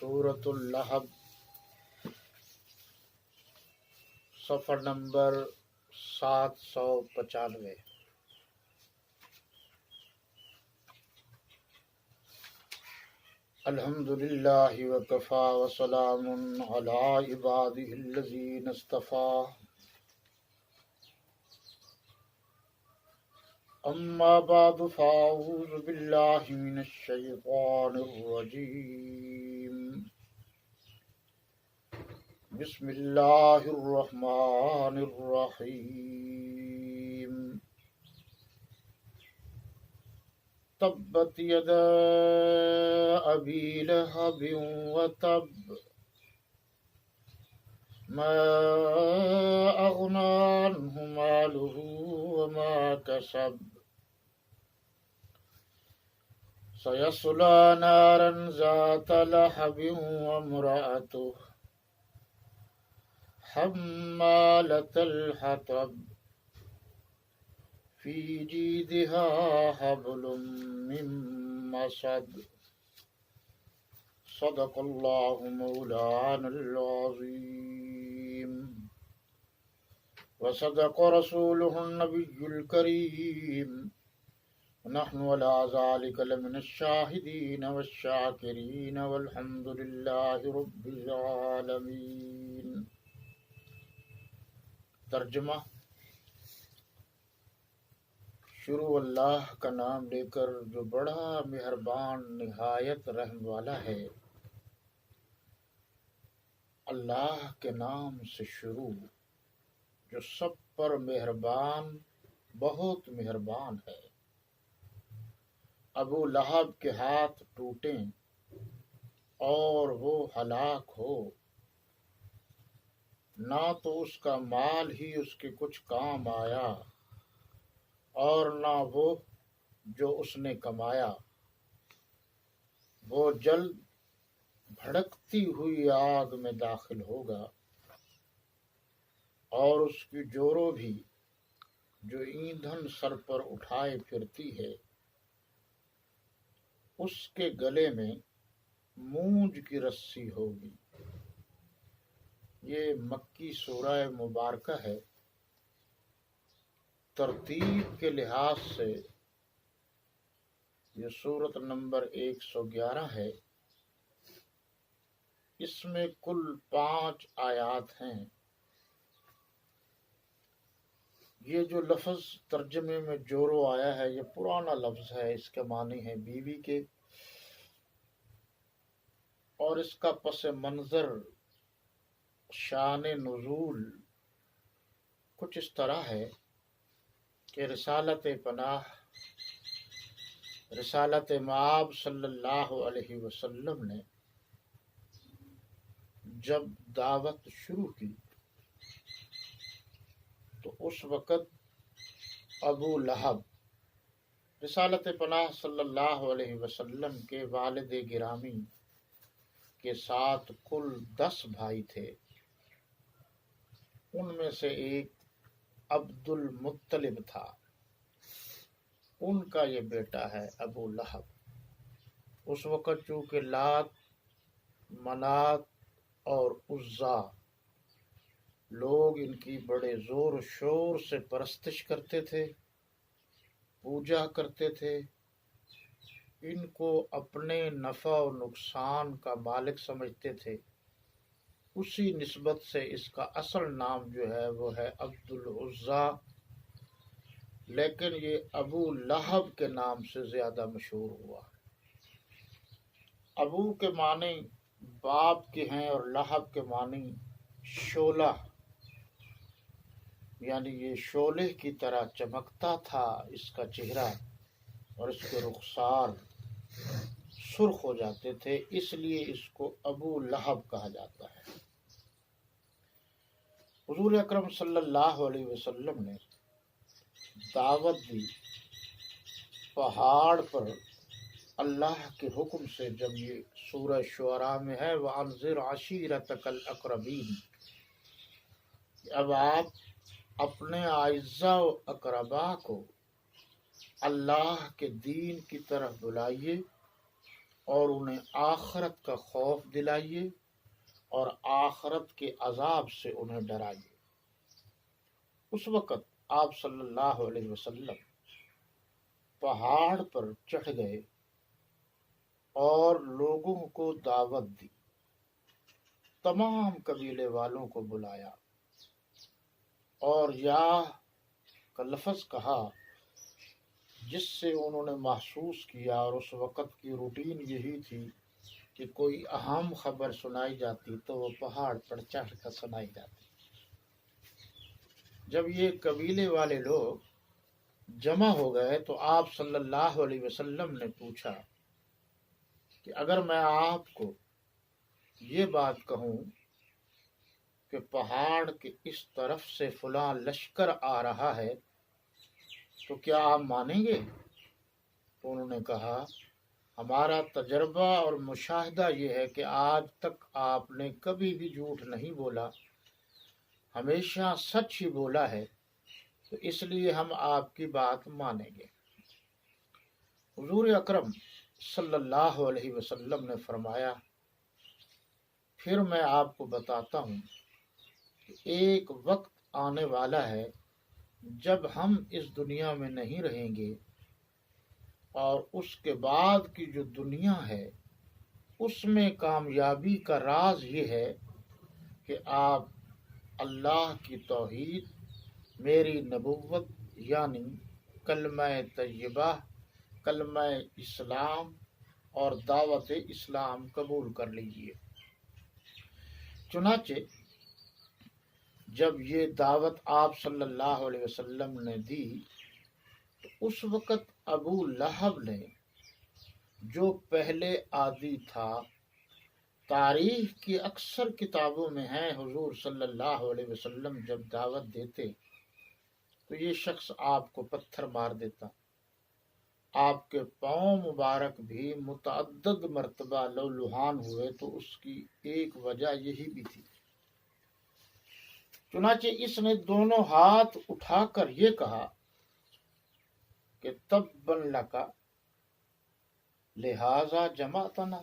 سورۃ اللہب، صفحہ نمبر 795۔ الحمد للہ وکفی وسلام علی عبادہ الذین اصطفی، اما بعد فاعوذ باللہ من الشیطان الرجیم، بسم اللہ الرحمن الرحیم۔ تبت یدا ابی لہب وتب، ما اغنی عنہ مالہ وما کسب، سیصلی نارا ذات لہب وامرأتہ حمالة الحطب، فی جیدہا حبل من مسد۔ صدق اللہ مولانا العظیم، وصدق رسولہ النبی الکریم، ونحن علی ذلک لمن الشاہدین والشاکرین، والحمد للہ رب العالمین۔ ترجمہ۔ شروع اللہ کا نام لے کر جو بڑا مہربان نہایت رحم والا ہے۔ اللہ کے نام سے شروع جو سب پر مہربان، بہت مہربان ہے۔ ابو لہب کے ہاتھ ٹوٹیں اور وہ ہلاک ہو، نہ تو اس کا مال ہی اس کے کچھ کام آیا اور نہ وہ جو اس نے کمایا۔ وہ جلد بھڑکتی ہوئی آگ میں داخل ہوگا، اور اس کی جورو بھی جو ایندھن سر پر اٹھائے پھرتی ہے، اس کے گلے میں مونج کی رسی ہوگی۔ یہ مکی سورہ مبارکہ ہے۔ ترتیب کے لحاظ سے یہ سورت نمبر 111 ہے۔ اس میں کل 5 آیات ہیں۔ یہ جو لفظ ترجمے میں جورو آیا ہے، یہ پرانا لفظ ہے۔ اس کے معنی ہیں بیوی کے، اور اس کا پس منظر، شان نزول کچھ اس طرح ہے کہ رسالت پناہ، رسالت مآب صلی اللہ علیہ وسلم نے جب دعوت شروع کی تو اس وقت ابو لہب، رسالت پناہ صلی اللہ علیہ وسلم کے والد گرامی کے ساتھ کل 10 بھائی تھے۔ ان میں سے ایک عبد المطلب تھا، ان کا یہ بیٹا ہے ابو لہب۔ اس وقت چونکہ لات، منات اور عزا لوگ ان کی بڑے زور و شور سے پرستش کرتے تھے، پوجا کرتے تھے، ان کو اپنے نفع و نقصان کا مالک سمجھتے تھے۔ اسی نسبت سے اس کا اصل نام جو ہے وہ ہے عبد العزیٰ، لیکن یہ ابو لہب کے نام سے زیادہ مشہور ہوا۔ ابو کے معنی باپ کے ہیں اور لہب کے معنی شعلہ، یعنی یہ شعلے کی طرح چمکتا تھا اس کا چہرہ، اور اس کے رخسار سرخ ہو جاتے تھے، اس لیے اس کو ابو لہب کہا جاتا ہے۔ حضور اکرم صلی اللہ علیہ وسلم نے دعوت دی پہاڑ پر اللہ کے حکم سے۔ جب یہ سورہ شعراء میں ہے وَأَنذِرْ عَشِيرَتَكَ الْأَقْرَبِينَ، اب آپ اپنے اعزاء و اقرباء کو اللہ کے دین کی طرف بلائیے اور انہیں آخرت کا خوف دلائیے اور آخرت کے عذاب سے انہیں ڈرائیے۔ اس وقت آپ صلی اللہ علیہ وسلم پہاڑ پر چڑھ گئے اور لوگوں کو دعوت دی، تمام قبیلے والوں کو بلایا اور یا کا لفظ کہا، جس سے انہوں نے محسوس کیا، اور اس وقت کی روٹین یہی تھی کہ کوئی اہم خبر سنائی جاتی تو وہ پہاڑ پر چڑھ کر سنائی جاتی۔ جب یہ قبیلے والے لوگ جمع ہو گئے تو آپ صلی اللہ علیہ وسلم نے پوچھا کہ اگر میں آپ کو یہ بات کہوں کہ پہاڑ کے اس طرف سے فلاں لشکر آ رہا ہے تو کیا آپ مانیں گے؟ تو انہوں نے کہا، ہمارا تجربہ اور مشاہدہ یہ ہے کہ آج تک آپ نے کبھی بھی جھوٹ نہیں بولا، ہمیشہ سچ ہی بولا ہے، تو اس لیے ہم آپ کی بات مانیں گے۔ حضور اکرم صلی اللہ علیہ وسلم نے فرمایا، پھر میں آپ کو بتاتا ہوں کہ ایک وقت آنے والا ہے جب ہم اس دنیا میں نہیں رہیں گے، اور اس کے بعد کی جو دنیا ہے اس میں کامیابی کا راز یہ ہے کہ آپ اللہ کی توحید، میری نبوت یعنی کلمہ طیبہ، کلمہ اسلام اور دعوت اسلام قبول کر لیجیے۔ چنانچہ جب یہ دعوت آپ صلی اللہ علیہ وسلم نے دی تو اس وقت ابو لہب نے، جو پہلے عادی تھا، تاریخ کی اکثر کتابوں میں ہے حضور صلی اللہ علیہ وسلم جب دعوت دیتے تو یہ شخص آپ کو پتھر مار دیتا، آپ کے پاؤں مبارک بھی متعدد مرتبہ لہولہان ہوئے، تو اس کی ایک وجہ یہی بھی تھی۔ چنانچہ اس نے دونوں ہاتھ اٹھا کر یہ کہا کہ تبًا لک لہذا جمعتنا،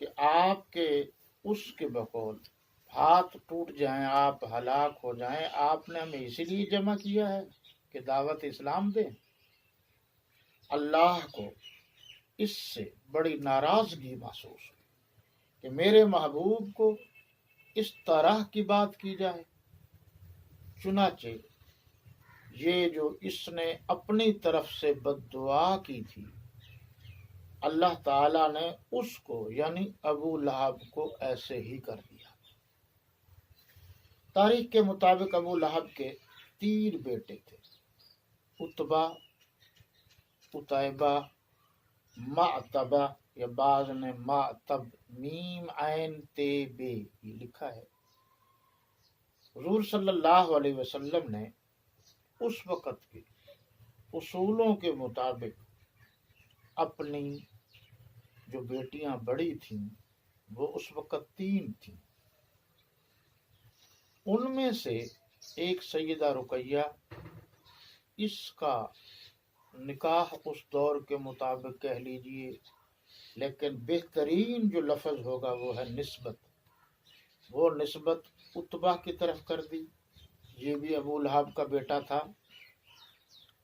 کہ آپ کے اس کے بقول ہاتھ ٹوٹ جائیں، آپ ہلاک ہو جائیں، آپ نے ہمیں اسی لیے جمع کیا ہے کہ دعوت اسلام دیں۔ اللہ کو اس سے بڑی ناراضگی محسوس ہوئی کہ میرے محبوب کو اس طرح کی بات کی جائے۔ چنانچہ یہ جو اس نے اپنی طرف سے بد دعا کی تھی، اللہ تعالیٰ نے اس کو یعنی ابو لہب کو ایسے ہی کر دیا۔ تاریخ کے مطابق ابو لہب کے 3 بیٹے تھے، عتبہ، عتیبہ، معتبہ، یا بعض نے معتب میم عین تے بے یہ لکھا ہے۔ حضور صلی اللہ علیہ وسلم نے اس وقت کے اصولوں کے مطابق اپنی جو بیٹیاں بڑی تھیں وہ اس وقت 3 تھیں، ان میں سے ایک سیدہ رقیہ، اس کا نکاح اس دور کے مطابق کہہ لیجئے، لیکن بہترین جو لفظ ہوگا وہ ہے نسبت، وہ نسبت عتبہ کی طرف کر دی، یہ بھی ابو لہب کا بیٹا تھا،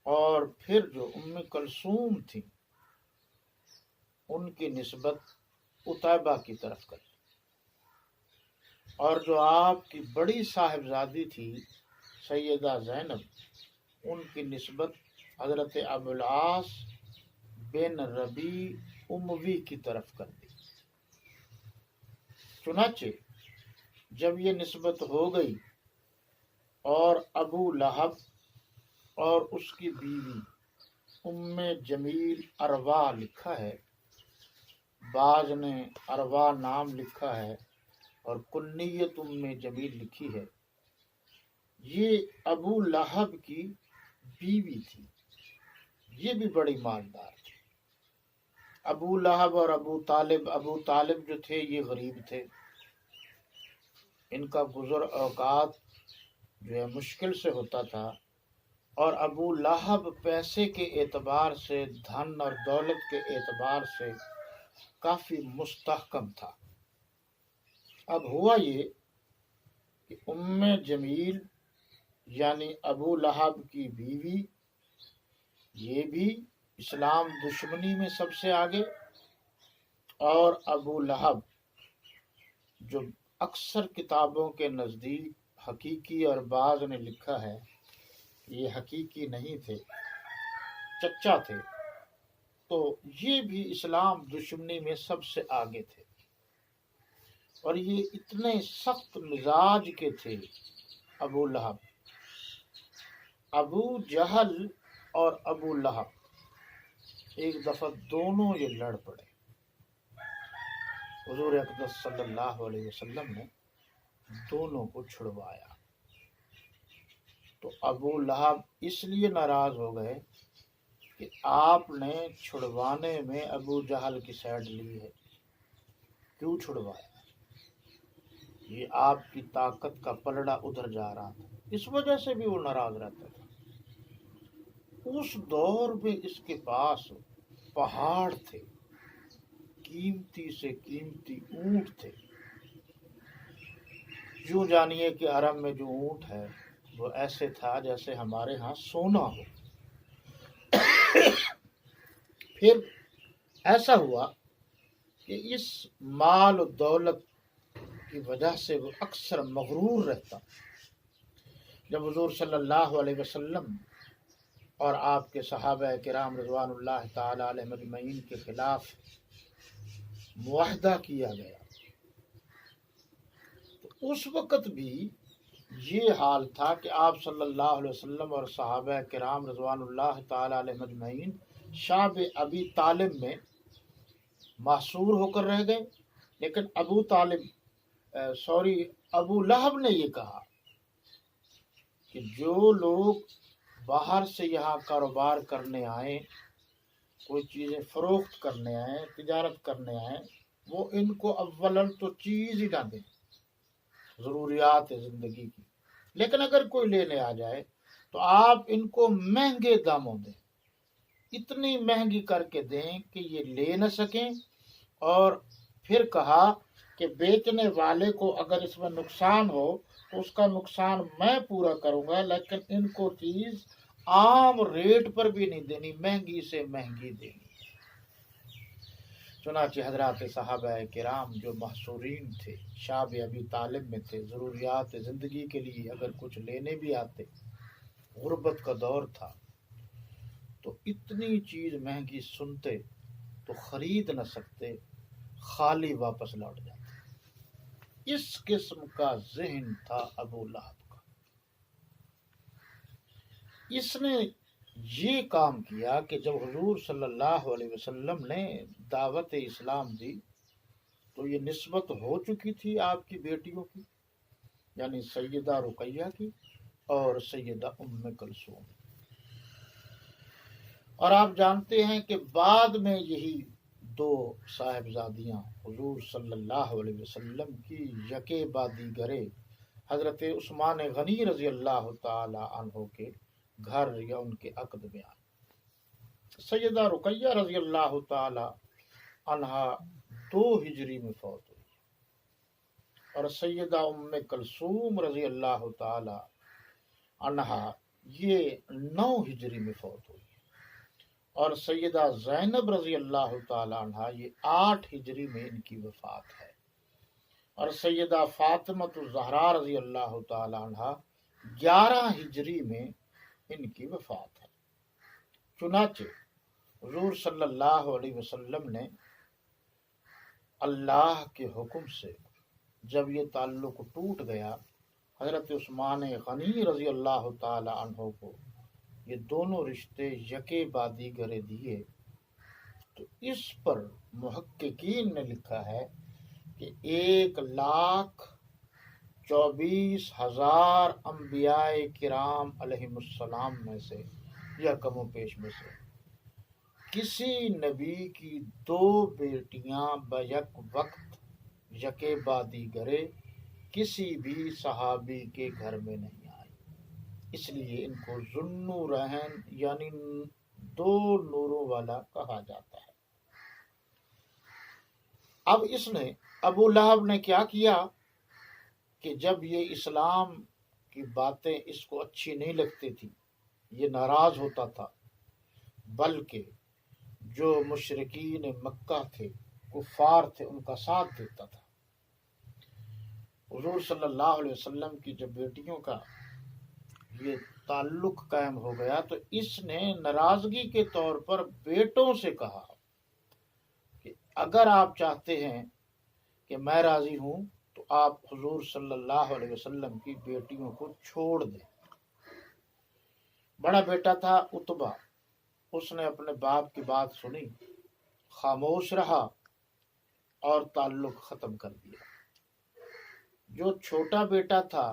اور پھر جو کلثوم تھی ان کی نسبت عتیبہ کی طرف کر دی، اور جو آپ کی بڑی صاحبزادی تھی سیدہ زینب، ان کی نسبت حضرت ابو العاص بن ربیع اموی کی طرف کر دی۔ چنانچہ جب یہ نسبت ہو گئی اور ابو لہب اور اس کی بیوی جمیل اروا لکھا ہے، بعض نے اروا نام لکھا ہے اور کنیت جمیل لکھی ہے، یہ ابو لہب کی بیوی تھی، یہ بھی بڑی مالدار تھی۔ ابو لہب اور ابو طالب جو تھے یہ غریب تھے، ان کا گزر اوقات جو ہے مشکل سے ہوتا تھا، اور ابو لہب پیسے کے اعتبار سے، دھن اور دولت کے اعتبار سے کافی مستحکم تھا۔ اب ہوا یہ کہ ام جمیل یعنی ابو لہب کی بیوی یہ بھی اسلام دشمنی میں سب سے آگے، اور ابو لہب جو اکثر کتابوں کے نزدیک حقیقی اور بعض نے لکھا ہے یہ حقیقی نہیں تھے، چچا تھے، تو یہ بھی اسلام دشمنی میں سب سے آگے تھے، اور یہ اتنے سخت مزاج کے تھے ابو لہب۔ ابو جہل اور ابو لہب ایک دفعہ دونوں یہ لڑ پڑے۔ حضور اقدس صلی اللہ علیہ وسلم نے دونوں کو چھڑوایا، تو ابو لہب اس لیے ناراض ہو گئے کہ آپ نے چھڑوانے میں ابو جہل کی سائڈ لی ہے، کیوں چھڑوایا؟ یہ آپ کی طاقت کا پلڑا ادھر جا رہا تھا، اس وجہ سے بھی وہ ناراض رہتا تھا۔ اس دور میں اس کے پاس پہاڑ تھے، قیمتی سے قیمتی اونٹ تھے، یوں جانیے کہ حرم میں جو اونٹ ہے وہ ایسے تھا جیسے ہمارے ہاں سونا ہو۔ پھر ایسا ہوا کہ اس مال و دولت کی وجہ سے وہ اکثر مغرور رہتا۔ جب حضور صلی اللہ علیہ وسلم اور آپ کے صحابہ کرام رضوان اللہ تعالی علیہ مجمعین کے خلاف معاہدہ کیا گیا، تو اس وقت بھی یہ حال تھا کہ آپ صلی اللہ علیہ وسلم اور صحابہ کرام رضوان اللہ تعالی علیہ مجمعین شعب ابی طالب میں محصور ہو کر رہ گئے، لیکن ابو لہب نے یہ کہا کہ جو لوگ باہر سے یہاں کاروبار کرنے آئیں، کوئی چیزیں فروخت کرنے آئیں، تجارت کرنے آئیں، وہ ان کو اولاً تو چیز ہی نہ دیں ضروریات زندگی کی، لیکن اگر کوئی لینے آ جائے تو آپ ان کو مہنگے داموں دیں، اتنی مہنگی کر کے دیں کہ یہ لے نہ سکیں، اور پھر کہا کہ بیچنے والے کو اگر اس میں نقصان ہو تو اس کا نقصان میں پورا کروں گا، لیکن ان کو چیز عام ریٹ پر بھی نہیں دینی، مہنگی سے مہنگی دینی۔ چنانچہ حضرات صحابہ کرام جو محصورین تھے، شعب ابی طالب میں تھے، ضروریات زندگی کے لیے اگر کچھ لینے بھی آتے، غربت کا دور تھا، تو اتنی چیز مہنگی سنتے تو خرید نہ سکتے، خالی واپس لوٹ جاتے۔ اس قسم کا ذہن تھا ابو لہب کا۔ اس نے یہ کام کیا کہ جب حضور صلی اللہ علیہ وسلم نے دعوت اسلام دی تو یہ نسبت ہو چکی تھی آپ کی بیٹیوں کی، یعنی سیدہ رقیہ کی اور سیدہ ام کلثوم، اور آپ جانتے ہیں کہ بعد میں یہی دو صاحبزادیاں حضور صلی اللہ علیہ وسلم کی یکے بعدی گرے حضرت عثمان غنی رضی اللہ تعالی عنہ کے گھر یا ان کے عقد میں آئے۔ سیدہ رقیہ رضی اللہ تعالی عنہا 2 ہجری میں فوت ہوئی، اور سیدہ ام کلثوم رضی اللہ تعالی عنہا یہ 9 ہجری میں فوت ہوئی، اور سیدہ زینب رضی اللہ تعالی عنہا یہ 8 ہجری میں ان کی وفات ہے، اور سیدہ فاطمہ الزہرا رضی اللہ تعالی عنہا 11 ہجری میں ان کی وفات ہے۔ چنانچہ حضور صلی اللہ علیہ وسلم نے اللہ کے حکم سے جب یہ تعلق ٹوٹ گیا، حضرت عثمان غنی رضی اللہ تعالی عنہ کو یہ دونوں رشتے یکے بعدی گرے دیے، تو اس پر محققین نے لکھا ہے کہ 1,24,000 انبیاء کرام علیہم السلام میں سے یا کم و بیش میں سے کسی نبی کی 2 بیٹیاں بیک وقت یکے بعدی گرے کسی بھی صحابی کے گھر میں نہیں آئی، اس لیے ان کو ذوالنورین یعنی 2 نوروں والا کہا جاتا ہے۔ اب اس نے ابو لہب نے کیا کیا کہ جب یہ اسلام کی باتیں اس کو اچھی نہیں لگتی تھی، یہ ناراض ہوتا تھا، بلکہ جو مشرکین مکہ تھے، کفار تھے، ان کا ساتھ دیتا تھا۔ حضور صلی اللہ علیہ وسلم کی جب بیٹیوں کا یہ تعلق قائم ہو گیا تو اس نے ناراضگی کے طور پر بیٹوں سے کہا کہ اگر آپ چاہتے ہیں کہ میں راضی ہوں تو آپ حضور صلی اللہ علیہ وسلم کی بیٹیوں کو چھوڑ دیں۔ بڑا بیٹا تھا عتبہ، اس نے اپنے باپ کی بات سنی، خاموش رہا اور تعلق ختم کر دیا۔ جو چھوٹا بیٹا تھا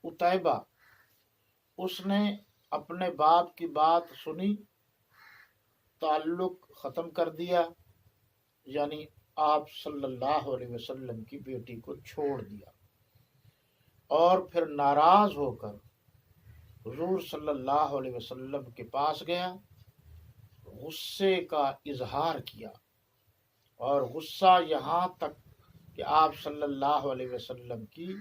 عتیبہ، اس نے اپنے باپ کی بات سنی، تعلق ختم کر دیا، یعنی آپ صلی اللہ علیہ وسلم کی بیٹی کو چھوڑ دیا، اور پھر ناراض ہو کر حضور صلی اللہ علیہ وسلم کے پاس گیا، غصے کا اظہار کیا، اور غصہ یہاں تک کہ آپ صلی اللہ علیہ وسلم کی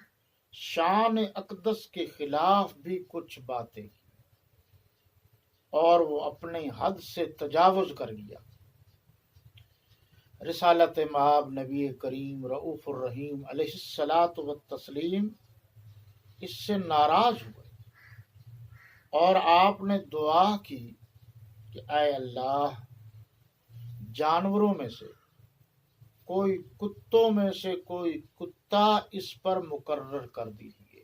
شان اقدس کے خلاف بھی کچھ باتیں کی، اور وہ اپنی حد سے تجاوز کر گیا۔ رسالت مآب نبی کریم رؤوف الرحیم علیہ الصلاۃ والتسلیم اس سے ناراض ہوئے، اور آپ نے دعا کی کہ اے اللہ، جانوروں میں سے کوئی، کتوں میں سے کوئی کتا اس پر مقرر کر دیجیے،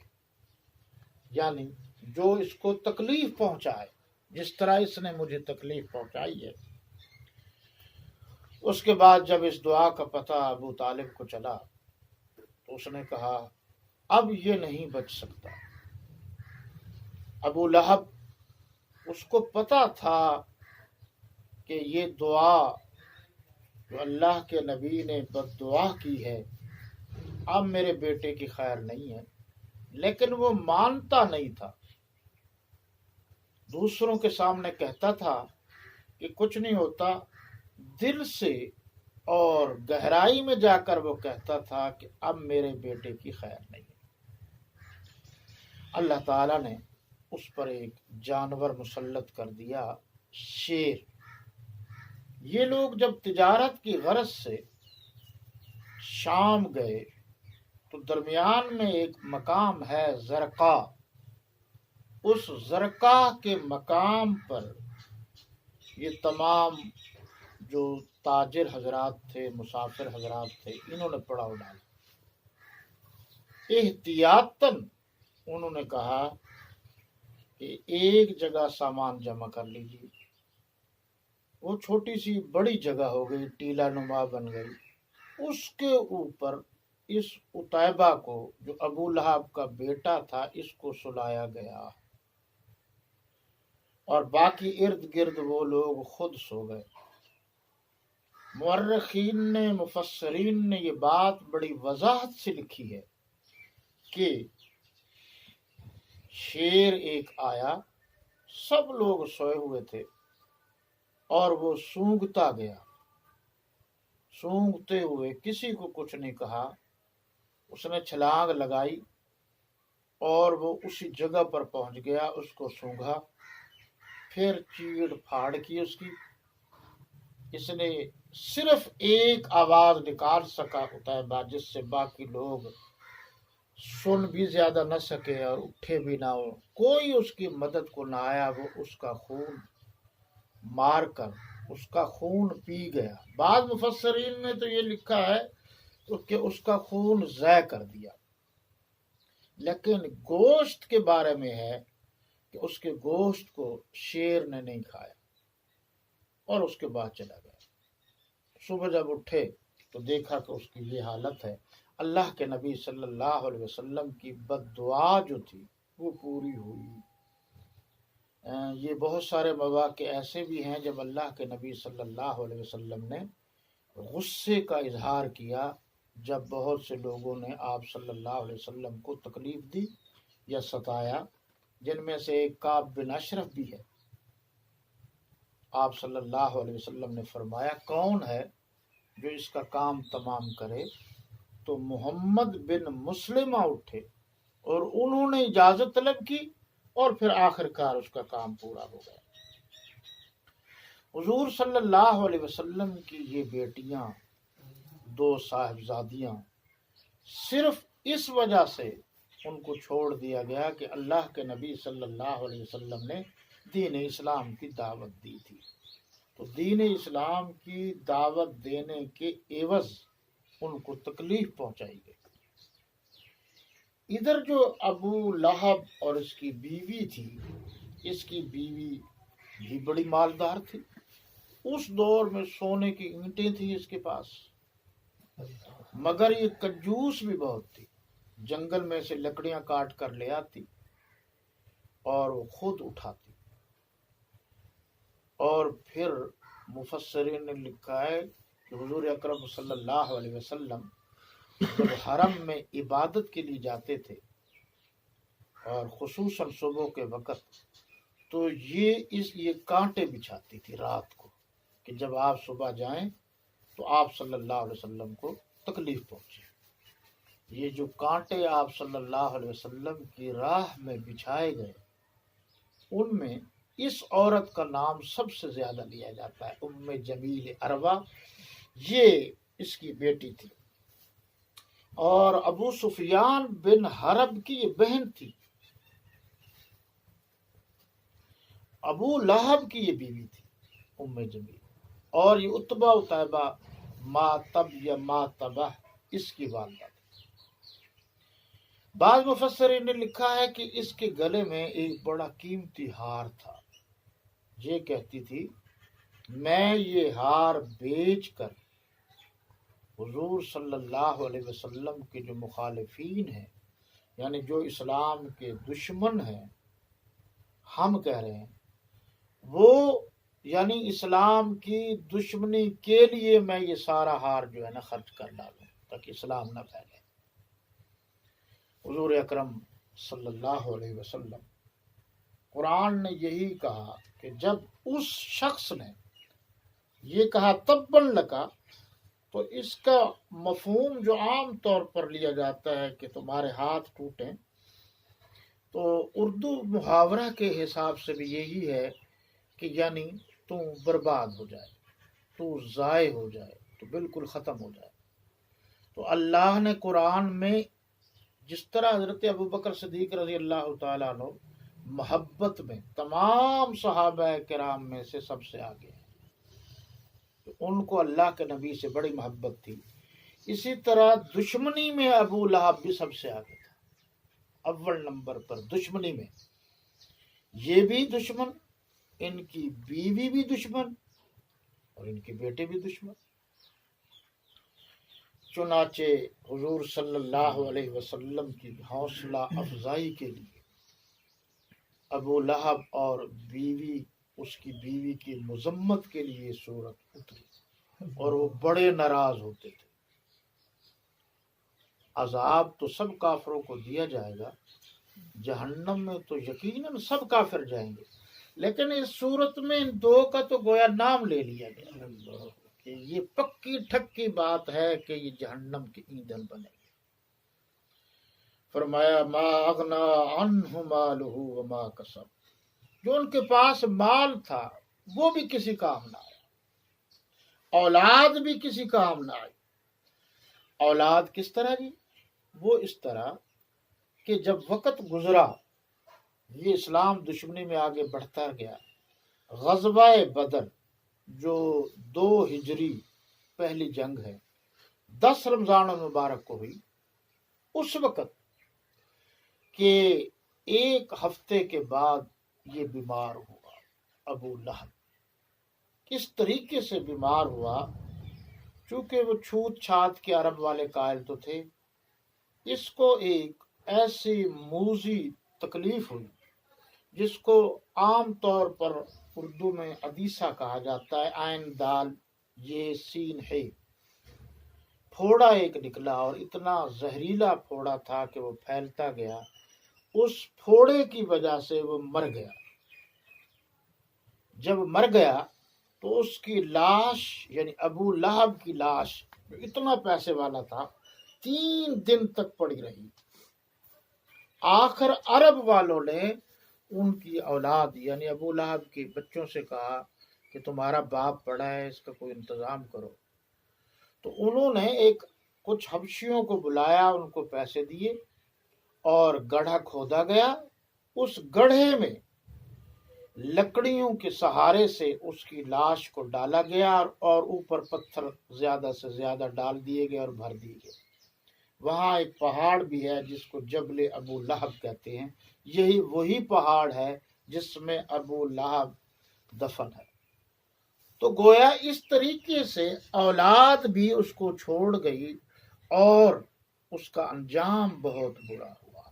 یعنی جو اس کو تکلیف پہنچائے جس طرح اس نے مجھے تکلیف پہنچائی ہے۔ اس کے بعد جب اس دعا کا پتہ ابو طالب کو چلا تو اس نے کہا اب یہ نہیں بچ سکتا۔ ابو لہب، اس کو پتہ تھا کہ یہ دعا جو اللہ کے نبی نے بد دعا کی ہے اب میرے بیٹے کی خیر نہیں ہے، لیکن وہ مانتا نہیں تھا۔ دوسروں کے سامنے کہتا تھا کہ کچھ نہیں ہوتا، دل سے اور گہرائی میں جا کر وہ کہتا تھا کہ اب میرے بیٹے کی خیر نہیں ہے۔ اللہ تعالیٰ نے اس پر ایک جانور مسلط کر دیا، شیر۔ یہ لوگ جب تجارت کی غرض سے شام گئے تو درمیان میں ایک مقام ہے زرقا، اس زرقا کے مقام پر یہ تمام جو تاجر حضرات تھے، مسافر حضرات تھے، انہوں نے پڑاؤ ڈالا۔ احتیاطاً انہوں نے کہا کہ ایک جگہ سامان جمع کر لیجیے۔ وہ چھوٹی سی بڑی جگہ ہو گئی، ٹیلا نما بن گئی۔ اس کے اوپر اس عتیبہ کو، جو ابو لہب کا بیٹا تھا، اس کو سلایا گیا، اور باقی ارد گرد وہ لوگ خود سو گئے۔ مورخین نے، مفسرین نے یہ بات بڑی وضاحت سے لکھی ہے کہ شیر ایک آیا، سب لوگ سوئے ہوئے تھے، اور وہ سونگتا گیا، سونگتے ہوئے کسی کو کچھ نہیں کہا، اس نے چھلانگ لگائی اور وہ اسی جگہ پر پہنچ گیا، اس کو سونگھا، پھر چیڑ پھاڑ کی اس کی۔ اس نے صرف ایک آواز نکال سکا عتیبہ، جس سے باقی لوگ سن بھی زیادہ نہ سکے اور اٹھے بھی نہ ہو، کوئی اس کی مدد کو نہ آیا۔ وہ اس کا خون مار کر اس کا خون پی گیا۔ بعض مفسرین نے تو یہ لکھا ہے کہ اس کا خون ضائع کر دیا، لیکن گوشت کے بارے میں ہے کہ اس کے گوشت کو شیر نے نہیں کھایا، اور اس کے بعد چلا گیا۔ صبح جب اٹھے تو دیکھا کہ اس کی یہ حالت ہے۔ اللہ کے نبی صلی اللہ علیہ وسلم کی بد دعا جو تھی وہ پوری ہوئی۔ یہ بہت سارے مواقع ایسے بھی ہیں جب اللہ کے نبی صلی اللہ علیہ وسلم نے غصے کا اظہار کیا، جب بہت سے لوگوں نے آپ صلی اللہ علیہ وسلم کو تکلیف دی یا ستایا، جن میں سے ایک کعب بن اشرف بھی ہے۔ آپ صلی اللہ علیہ وسلم نے فرمایا کون ہے جو اس کا کام تمام کرے، تو محمد بن مسلمہ اٹھے اور انہوں نے اجازت طلب کی اور پھر آخر کار اس کا کام پورا ہو گیا۔ حضور صلی اللہ علیہ وسلم کی یہ بیٹیاں، دو صاحبزادیاں، صرف اس وجہ سے ان کو چھوڑ دیا گیا کہ اللہ کے نبی صلی اللہ علیہ وسلم نے دین اسلام کی دعوت دی تھی، تو دین اسلام کی دعوت دینے کے عوض ان کو تکلیف پہنچائی گئی۔ ادھر جو ابو لہب اور اس کی بیوی تھی، اس کی بیوی بھی بڑی مالدار تھی، اس دور میں سونے کی اینٹیں تھی اس کے پاس، مگر یہ کنجوس بھی بہت تھی، جنگل میں سے لکڑیاں کاٹ کر لے آتی اور وہ خود اٹھاتی، اور پھر مفسرین نے لکھا ہے کہ حضور اکرم صلی اللہ علیہ وسلم جب حرم میں عبادت کے لیے جاتے تھے اور خصوصاً صبح کے وقت، تو یہ کانٹے بچھاتی تھی رات کو کہ جب آپ صبح جائیں تو آپ صلی اللہ علیہ وسلم کو تکلیف پہنچے۔ یہ جو کانٹے آپ صلی اللہ علیہ وسلم کی راہ میں بچھائے گئے، ان میں اس عورت کا نام سب سے زیادہ لیا جاتا ہے، ام جمیل عروا، یہ اس کی بیٹی تھی، اور ابو سفیان بن حرب کی یہ بہن تھی، ابو لہب کی یہ بیوی تھی ام جمیل، اور یہ عتبہ اتیبہ ما تب یا ما تبہ اس کی والدہ تھی۔ بعض مفسرین نے لکھا ہے کہ اس کے گلے میں ایک بڑا قیمتی ہار تھا، یہ کہتی تھی میں یہ ہار بیچ کر حضور صلی اللہ علیہ وسلم کے جو مخالفین ہیں، یعنی جو اسلام کے دشمن ہیں، ہم کہہ رہے ہیں وہ، یعنی اسلام کی دشمنی کے لیے میں یہ سارا ہار جو ہے نا خرچ کر ڈالوں تاکہ اسلام نہ پھیلے۔ حضور اکرم صلی اللہ علیہ وسلم، قرآن نے یہی کہا کہ جب اس شخص نے یہ کہا تباً لکا، تو اس کا مفہوم جو عام طور پر لیا جاتا ہے کہ تمہارے ہاتھ ٹوٹیں، تو اردو محاورہ کے حساب سے بھی یہی ہے کہ یعنی تو برباد ہو جائے، تو ضائع ہو جائے، تو بالکل ختم ہو جائے۔ تو اللہ نے قرآن میں جس طرح حضرت ابوبکر صدیق رضی اللہ تعالیٰ عنہ محبت میں تمام صحابہ کرام میں سے سب سے آگے ہیں، تو ان کو اللہ کے نبی سے بڑی محبت تھی، اسی طرح دشمنی میں ابو لہب بھی سب سے آگے تھا، اول نمبر پر دشمنی میں، یہ بھی دشمن، ان کی بیوی بھی دشمن اور ان کے بیٹے بھی دشمن۔ چنانچہ حضور صلی اللہ علیہ وسلم کی حوصلہ افزائی کے لیے ابو لہب اور اس کی بیوی کی مذمت کے لیے صورت اتری اور وہ بڑے ناراض ہوتے تھے۔ عذاب تو سب کافروں کو دیا جائے گا، جہنم میں تو یقیناً سب کافر جائیں گے، لیکن اس صورت میں ان دو کا تو گویا نام لے لیا گیا کہ یہ پکی ٹھکی بات ہے کہ یہ جہنم کے ایندھن بنے گے۔ فرمایا ما اغنا عنہ مالہ وما کسب، جو ان کے پاس مال تھا وہ بھی کسی کام نہ آیا، اولاد بھی کسی کام نہ آئی۔ اولاد کس طرح جی؟ وہ اس طرح کہ جب وقت گزرا، یہ اسلام دشمنی میں آگے بڑھتا گیا، غزوہ بدر جو 2 ہجری پہلی جنگ ہے، 10 رمضان المبارک کو ہوئی، اس وقت کہ 1 ہفتے کے بعد یہ بیمار ہوا ابو لہب۔ کس طریقے سے بیمار ہوا؟ چونکہ وہ چھوت چھات کے عرب والے قائل تو تھے، اس کو ایک ایسی موذی تکلیف ہوئی جس کو عام طور پر اردو میں عدیسہ کہا جاتا ہے، عین دال یہ سین ہے، پھوڑا ایک نکلا، اور اتنا زہریلا پھوڑا تھا کہ وہ پھیلتا گیا، اس پھوڑے کی وجہ سے وہ مر گیا۔ جب مر گیا تو اس کی لاش یعنی ابو لہب کی لاش جو اتنا پیسے والا تھا 3 دن تک پڑی رہی۔ آخر عرب والوں نے ان کی اولاد یعنی ابو لہب کے بچوں سے کہا کہ تمہارا باپ پڑا ہے، اس کا کوئی انتظام کرو۔ تو انہوں نے کچھ حبشیوں کو بلایا، ان کو پیسے دیے اور گڑھا کھودا گیا۔ اس گڑھے میں لکڑیوں کے سہارے سے اس کی لاش کو ڈالا گیا اور اوپر پتھر زیادہ سے زیادہ ڈال دیے گئے اور بھر دیے گئے۔ وہاں ایک پہاڑ بھی ہے جس کو جبل ابو لہب کہتے ہیں، یہی وہی پہاڑ ہے جس میں ابو لہب دفن ہے۔ تو گویا اس طریقے سے اولاد بھی اس کو چھوڑ گئی اور اس کا انجام بہت برا ہوا،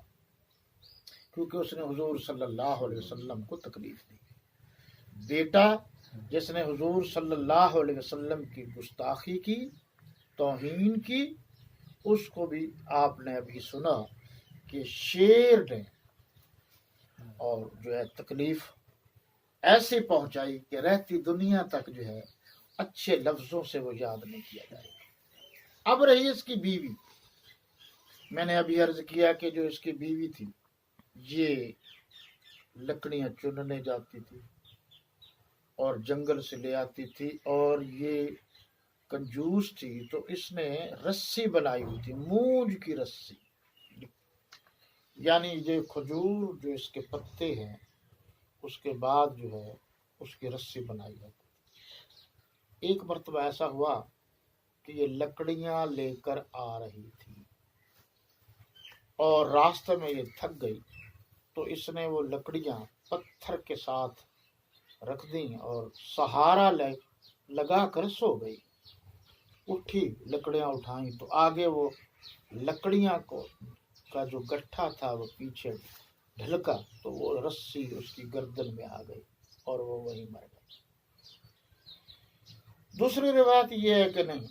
کیونکہ اس نے حضور صلی اللہ علیہ وسلم کو تکلیف دی۔ بیٹا جس نے حضور صلی اللہ علیہ وسلم کی گستاخی کی، توہین کی، اس کو بھی آپ نے ابھی سنا کہ شیر نے اور جو ہے تکلیف ایسے پہنچائی کہ رہتی دنیا تک جو ہے اچھے لفظوں سے وہ یاد نہیں کیا جائے گا۔ اب رہی اس کی بیوی، میں نے ابھی عرض کیا کہ جو اس کی بیوی تھی یہ لکڑیاں چننے جاتی تھی اور جنگل سے لے آتی تھی، اور یہ کنجوس تھی تو اس نے رسی بنائی ہوئی تھی، مونج کی رسی، یعنی یہ کھجور جو اس کے پتے ہیں اس کے بعد جو ہے اس کی رسی بنائی جاتی۔ ایک مرتبہ ایسا ہوا کہ یہ لکڑیاں لے کر آ رہی تھی اور راستے میں یہ تھک گئی، تو اس نے وہ لکڑیاں پتھر کے ساتھ رکھ دیں اور سہارا لگا کر سو گئی۔ اٹھی لکڑیاں اٹھائیں تو آگے وہ لکڑیاں کا جو گٹھا تھا وہ پیچھے ڈھلکا تو وہ رسی اس کی گردن میں آ گئی اور وہ وہیں مر گئی۔ دوسری روایت یہ ہے کہ نہیں،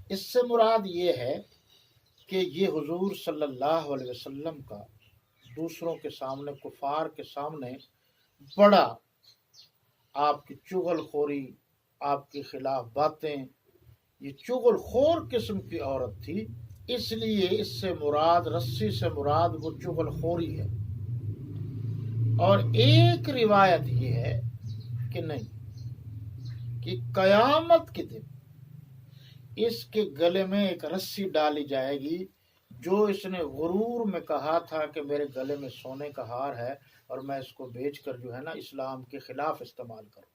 اس سے مراد یہ ہے کہ یہ حضور صلی اللہ علیہ وسلم کا دوسروں کے سامنے، کفار کے سامنے بڑا آپ کی چغل خوری، آپ کے خلاف باتیں، یہ چغل خور قسم کی عورت تھی، اس لیے اس سے مراد، رسی سے مراد وہ چغل خوری ہے۔ اور ایک روایت یہ ہے کہ نہیں، کہ قیامت کے دن اس کے گلے میں ایک رسی ڈالی جائے گی جو اس نے غرور میں کہا تھا کہ میرے گلے میں سونے کا ہار ہے اور میں اس کو بیچ کر جو ہے نا اسلام کے خلاف استعمال کروں۔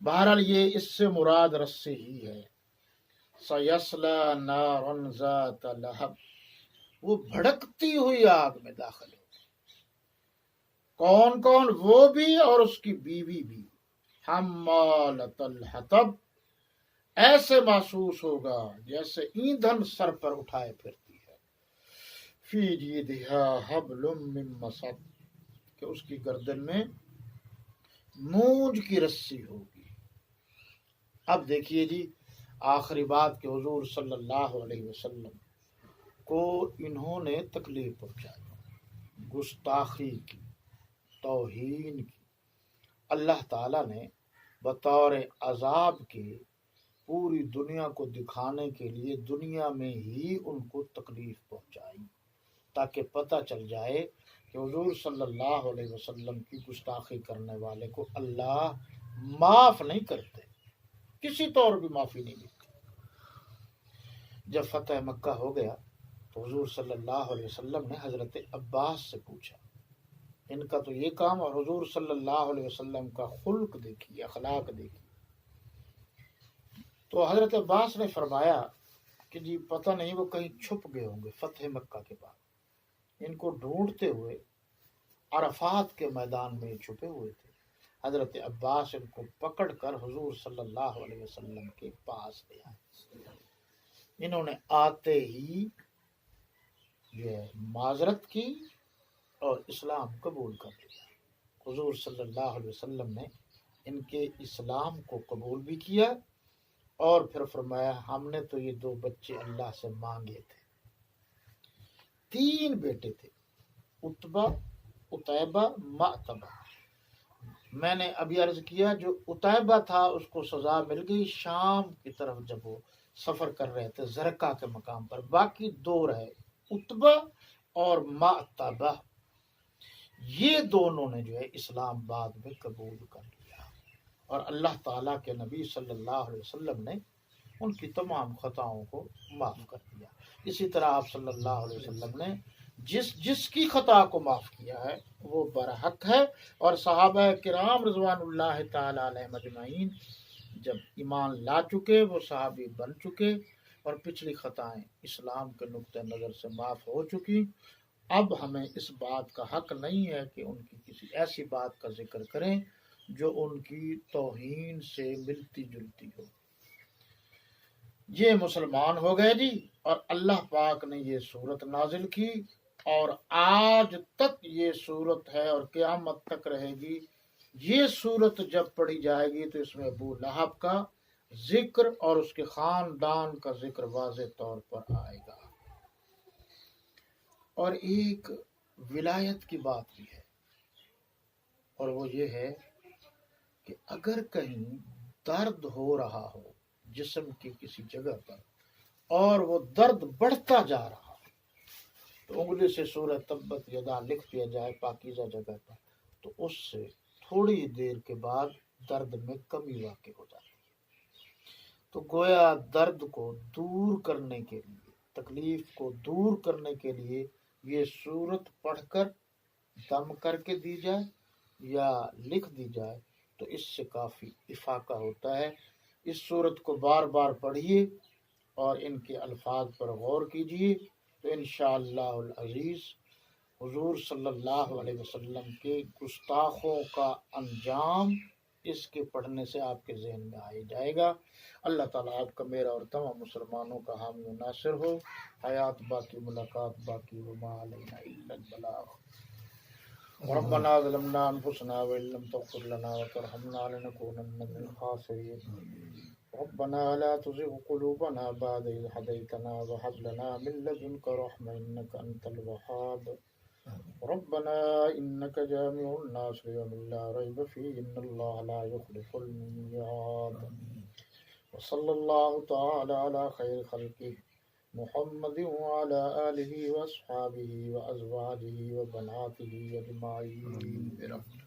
بہرحال یہ اس سے مراد رسی ہی ہے۔ سَيَصْلَىٰ نَارًا ذَاتَ لَهَبٍ، وہ بھڑکتی ہوئی آگ میں داخل ہو۔ کون کون؟ وہ بھی اور اس کی بیوی بھی۔ حمالۃ الحطب، ایسے محسوس ہوگا جیسے ایندھن سر پر اٹھائے پھرتی ہے۔ فی جیدہا حبل من مسد، کہ اس کی گردن میں مونج کی رسی ہوگی۔ اب دیکھیے جی، آخری بات کہ حضور صلی اللہ علیہ وسلم کو انہوں نے تکلیف پہنچائی، گستاخی کی، توہین کی۔ اللہ تعالیٰ نے بطور عذاب کے پوری دنیا کو دکھانے کے لیے دنیا میں ہی ان کو تکلیف پہنچائی، تاکہ پتہ چل جائے کہ حضور صلی اللہ علیہ وسلم کی گستاخی کرنے والے کو اللہ معاف نہیں کرتے، کسی طور بھی معافی نہیں ملتی۔ جب فتح مکہ ہو گیا تو حضور صلی اللہ علیہ وسلم نے حضرت عباس سے پوچھا، ان کا تو یہ کام، اور حضور صلی اللہ علیہ وسلم کا خلق دیکھی، اخلاق دیکھی۔ تو حضرت عباس نے فرمایا کہ جی پتہ نہیں وہ کہیں چھپ گئے ہوں گے فتح مکہ کے بعد، ان کو ڈھونڈتے ہوئے عرفات کے میدان میں چھپے ہوئے تھے۔ حضرت عباس ان کو پکڑ کر حضور صلی اللہ علیہ وسلم کے پاس لے آئے۔ انہوں نے آتے ہی یہ معذرت کی اور اسلام قبول کر لیا۔ حضور صلی اللہ علیہ وسلم نے ان کے اسلام کو قبول بھی کیا اور پھر فرمایا ہم نے تو یہ 2 بچے اللہ سے مانگے تھے۔ 3 بیٹے تھے، عتبہ، عتیبہ، معتبہ۔ میں نے ابھی عرض کیا جو اتیبہ تھا اس کو سزا مل گئی شام کی طرف جب وہ سفر کر رہے تھے زرقہ کے مقام پر. باقی دو رہے اتبہ اور معتبہ، یہ دونوں نے جو ہے اسلام بعد میں قبول کر لیا اور اللہ تعالیٰ کے نبی صلی اللہ علیہ وسلم نے ان کی تمام خطاؤں کو معاف کر دیا. اسی طرح آپ صلی اللہ علیہ وسلم نے جس کی خطا کو معاف کیا ہے وہ برحق ہے. اور صحابہ کرام رضوان اللہ تعالی علیہم اجمعین جب ایمان لا چکے وہ صحابی بن چکے اور پچھلی خطائیں اسلام کے نقطہ نظر سے معاف ہو چکی. اب ہمیں اس بات کا حق نہیں ہے کہ ان کی کسی ایسی بات کا ذکر کریں جو ان کی توہین سے ملتی جلتی ہو. یہ مسلمان ہو گئے جی، اور اللہ پاک نے یہ صورت نازل کی اور آج تک یہ صورت ہے اور قیامت تک رہے گی. یہ صورت جب پڑھی جائے گی تو اس میں ابو لہب کا ذکر اور اس کے خاندان کا ذکر واضح طور پر آئے گا. اور ایک ولایت کی بات بھی ہے اور وہ یہ ہے کہ اگر کہیں درد ہو رہا ہو جسم کی کسی جگہ پر اور وہ درد بڑھتا جا رہا ہو تو انگلی سے سورہ تبت یدا لکھ دیا جائے پاکیزہ جگہ پر تو اس سے تھوڑی دیر کے بعد درد میں کمی واقع ہو جاتی ہے. تو گویا درد کو دور کرنے کے لیے، تکلیف کو دور کرنے کے لیے یہ صورت پڑھ کر دم کر کے دی جائے یا لکھ دی جائے تو اس سے کافی افاقہ ہوتا ہے. اس صورت کو بار بار پڑھیے اور ان کے الفاظ پر غور کیجیے تو انشاءاللہ العزیز حضور صلی اللہ علیہ وسلم کے گستاخوں کا انجام اس کے پڑھنے سے آپ کے ذہن میں آ جائے گا. اللہ تعالیٰ آپ کا میرا اور تمام مسلمانوں کا حامی و ناصر ہو. حیات باقی، ملاقات باقی، وما علینا الا البلاغ. ربنا ظلمنا انفسنا وان لم تغفر لنا وترحمنا لنكونن من الخاسرين. ربنا لا تزغ قلوبنا بعد إذ هديتنا وهب لنا من لدنك رحمة إنك أنت الوهاب. ربنا إنك جامع الناس ليوم لا ريب فيه إن الله لا يخلف الميعاد. وصلى الله تعالى على خير خلقه محمد وعلى آله وأصحابه وأزواجه وبناته أجمعين.